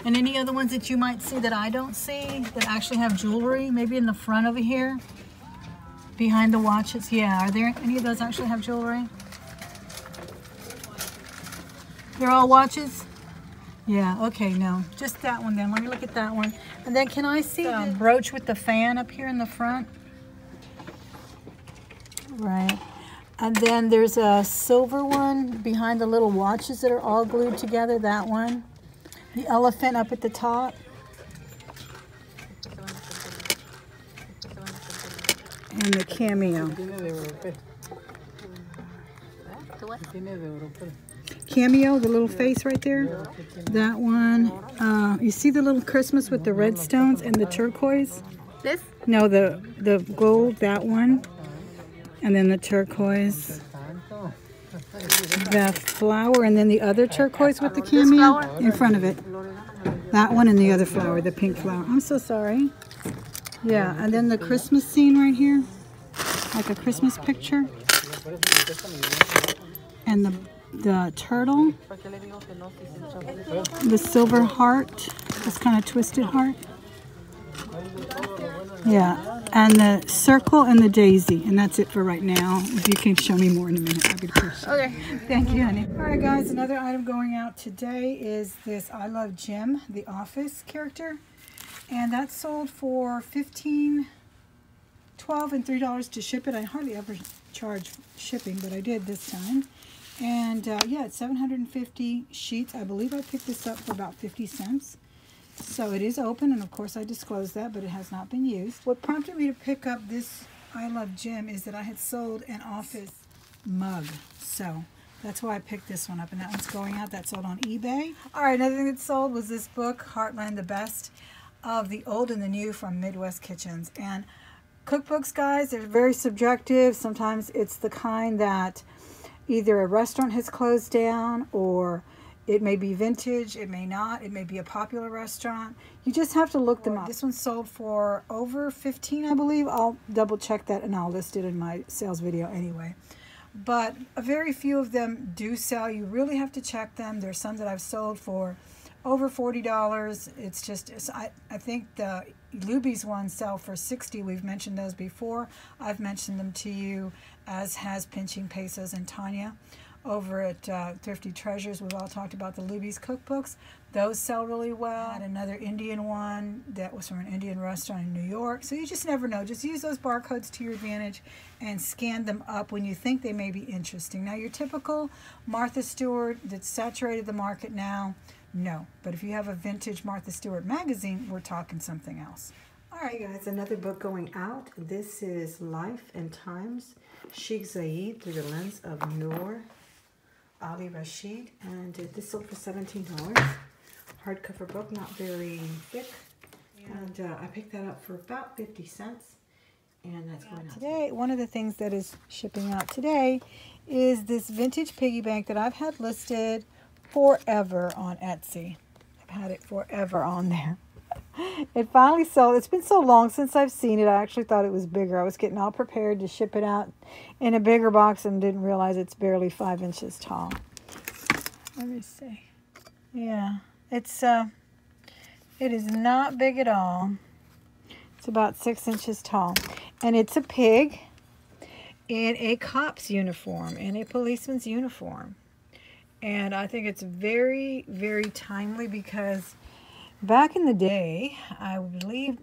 And any other ones that you might see that I don't see that actually have jewelry, maybe in the front over here, behind the watches? Yeah, are there any of those actually have jewelry? They're all watches? Yeah, okay, no. Just that one then. Let me look at that one. And then can I see the brooch with the fan up here in the front? Right. And then there's a silver one behind the little watches that are all glued together, that one. The elephant up at the top. And the cameo. Cameo, the little face right there. That one. You see the little Christmas with the red stones and the turquoise? This? No, the gold, that one. And then the turquoise. The flower, and then the other turquoise with the cameo in front of it. That one and the other flower, the pink flower. I'm so sorry. Yeah, and then the Christmas scene right here. Like a Christmas picture. And the turtle. The silver heart. This kind of twisted heart. Yeah, and the circle and the daisy, and that's it for right now. If you can show me more in a minute, I'd appreciate it. Okay. Thank you, honey. All right, guys, another item going out today is this I Love Jim, the Office character, and that's sold for $15, $12, and $3 to ship it. I hardly ever charge shipping, but I did this time. And yeah, it's 750 sheets. I believe I picked this up for about 50 cents. So it is open, and of course I disclosed that, but it has not been used. What prompted me to pick up this I Love Jim is that I had sold an office mug. So that's why I picked this one up, and that one's going out. That sold on eBay. All right, another thing that sold was this book, Heartland, the Best of the Old and the New from Midwest Kitchens. And cookbooks, guys, they're very subjective. Sometimes it's the kind that either a restaurant has closed down, or it may be vintage, it may not, it may be a popular restaurant. You just have to look them up. This one sold for over $15, I believe. I'll double check that and I'll list it in my sales video anyway. But a very few of them do sell. You really have to check them. There's some that I've sold for over $40. It's just, I think the Luby's ones sell for $60. We've mentioned those before. I've mentioned them to you, as has Pinching Pesos and Tanya. Over at Thrifty Treasures, we've all talked about the Luby's cookbooks. Those sell really well. I had another Indian one that was from an Indian restaurant in New York. So you just never know. Just use those barcodes to your advantage and scan them up when you think they may be interesting. Now, your typical Martha Stewart that's saturated the market now, no. But if you have a vintage Martha Stewart magazine, we're talking something else. All right, guys, another book going out. This is Life and Times, Sheikh Zayed through the lens of Noor Ali Rashid, and this sold for $17. Hardcover book, not very thick, and I picked that up for about 50 cents, and that's going out today. One of the things that is shipping out today is this vintage piggy bank that I've had listed forever on Etsy. I've had it forever on there. It finally sold. It's been so long since I've seen it. I actually thought it was bigger. I was getting all prepared to ship it out in a bigger box and didn't realize it's barely 5 inches tall. Let me see. Yeah, it is not big at all. It's about 6 inches tall, and it's a pig in a cop's uniform, in a policeman's uniform. And I think it's very, very timely because back in the day, I believe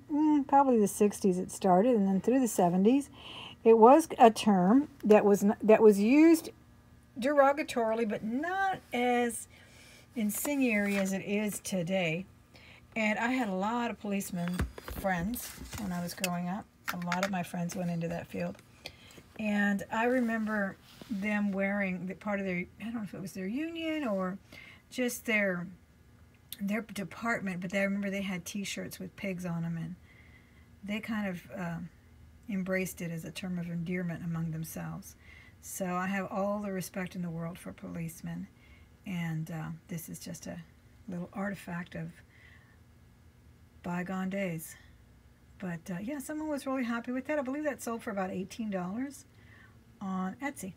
probably the 60s it started, and then through the 70s, it was a term that was used derogatorily, but not as incendiary as it is today. And I had a lot of policemen friends when I was growing up. A lot of my friends went into that field. And I remember them wearing the part of their, I don't know if it was their union or just their department, but I remember they had t-shirts with pigs on them, and they kind of embraced it as a term of endearment among themselves. So I have all the respect in the world for policemen, and this is just a little artifact of bygone days. But yeah, someone was really happy with that. I believe that sold for about $18 on Etsy.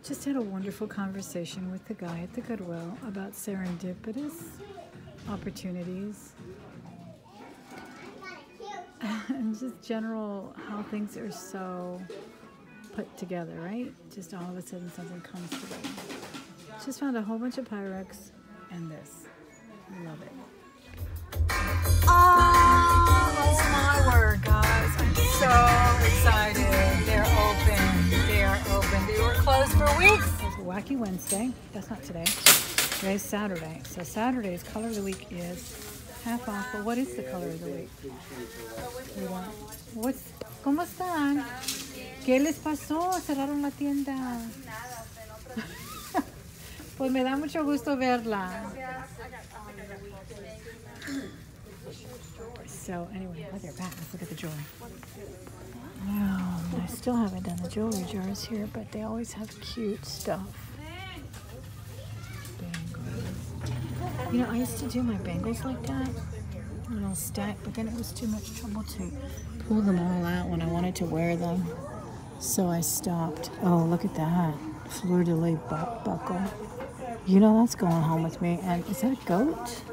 Just had a wonderful conversation with the guy at the Goodwill about serendipitous opportunities and just general how things are so put together, right? Just all of a sudden something comes together. Just found a whole bunch of Pyrex and this. Love it. Oh my word, guys. I'm so excited. They're open. They are open. They were closed for weeks. It's Wacky Wednesday. That's not today. Today's Saturday. So Saturday's color of the week is half off. But what is the color of the week? ¿Cómo están? ¿Qué les pasó? Cerraron la tienda. Pues me da mucho gusto verla. So anyway, look at that. Let's look at the jewelry. Now, I still haven't done the jewelry jars here, but they always have cute stuff. Bangles. You know, I used to do my bangles like that, a little stack, but then it was too much trouble to pull them all out when I wanted to wear them. So I stopped. Oh, look at that. Fleur-de-lis buckle. You know, that's going home with me. And is that a goat?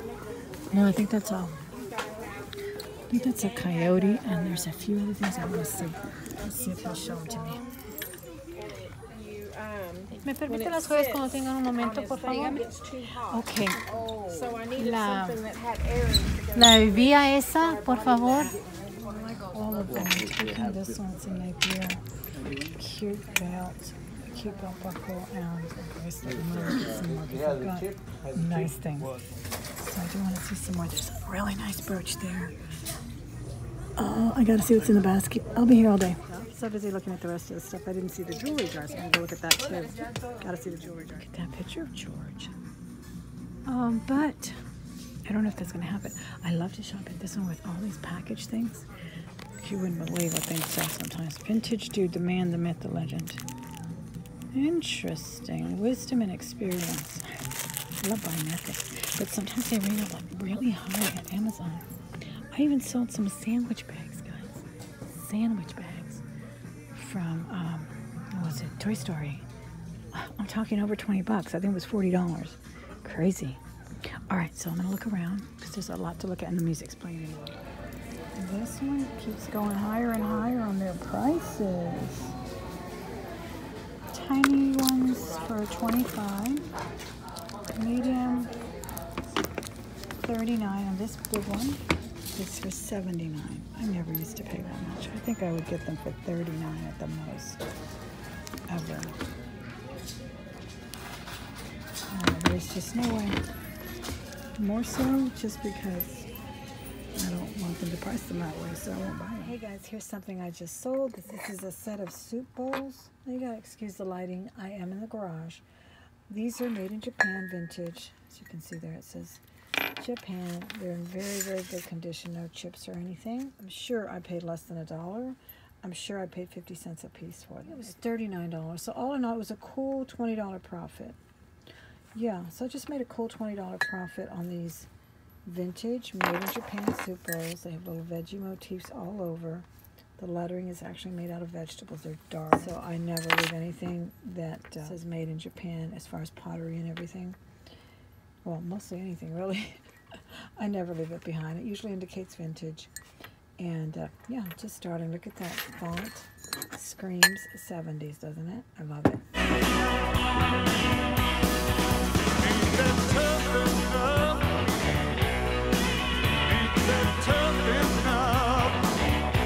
No, I think that's a coyote. And there's a few other things I want to see. Let's see if he'll show them to me. ¿Me permite las joyas cuando tengan un momento, por favor? Okay. La bebida esa, por favor. All of them. Taking this one, it's a Napier. Cute belt. Cute belt buckle and a bracelet. I'm going to get some more because I've got nice things. So I do want to see some more. There's a really nice brooch there. Oh, I got to see what's in the basket. I'll be here all day. So busy looking at the rest of the stuff. I didn't see the jewelry jars. I'm going to go look at that too. Got to see the jewelry jar. Look at that picture of George. But I don't know if that's going to happen. I love to shop at this one with all these package things. You wouldn't believe what things sell sometimes. Vintage dude, the man, the myth, the legend. Interesting. Wisdom and experience. I love buying that thing. But sometimes they ring up like really high at Amazon. I even sold some sandwich bags, guys. Sandwich bags from, what was it? Toy Story. I'm talking over 20 bucks. I think it was $40. Crazy. All right, so I'm going to look around because there's a lot to look at and the music's playing anyway. This one keeps going higher and higher on their prices. Tiny ones for $25, medium $39, and this big one is for $79. I never used to pay that much. I think I would get them for $39 at the most, ever. There's just no way. More so just because I don't want them to price them that way, so I won't buy them. Hey guys, here's something I just sold. This is a set of soup bowls. You gotta excuse the lighting. I am in the garage. These are made in Japan, vintage. As you can see there, it says Japan. They're in very, very good condition. No chips or anything. I'm sure I paid less than $1. I'm sure I paid 50 cents a piece for them. It was $39. So all in all, it was a cool $20 profit. Yeah, so I just made a cool $20 profit on these vintage made in Japan soup bowls. They have little veggie motifs all over. The lettering is actually made out of vegetables. They're dark, so I never leave anything that says made in Japan as far as pottery and everything. Well, mostly anything really. I never leave it behind. It usually indicates vintage. And yeah, just starting. Look at that font. Screams 70s, doesn't it? I love it.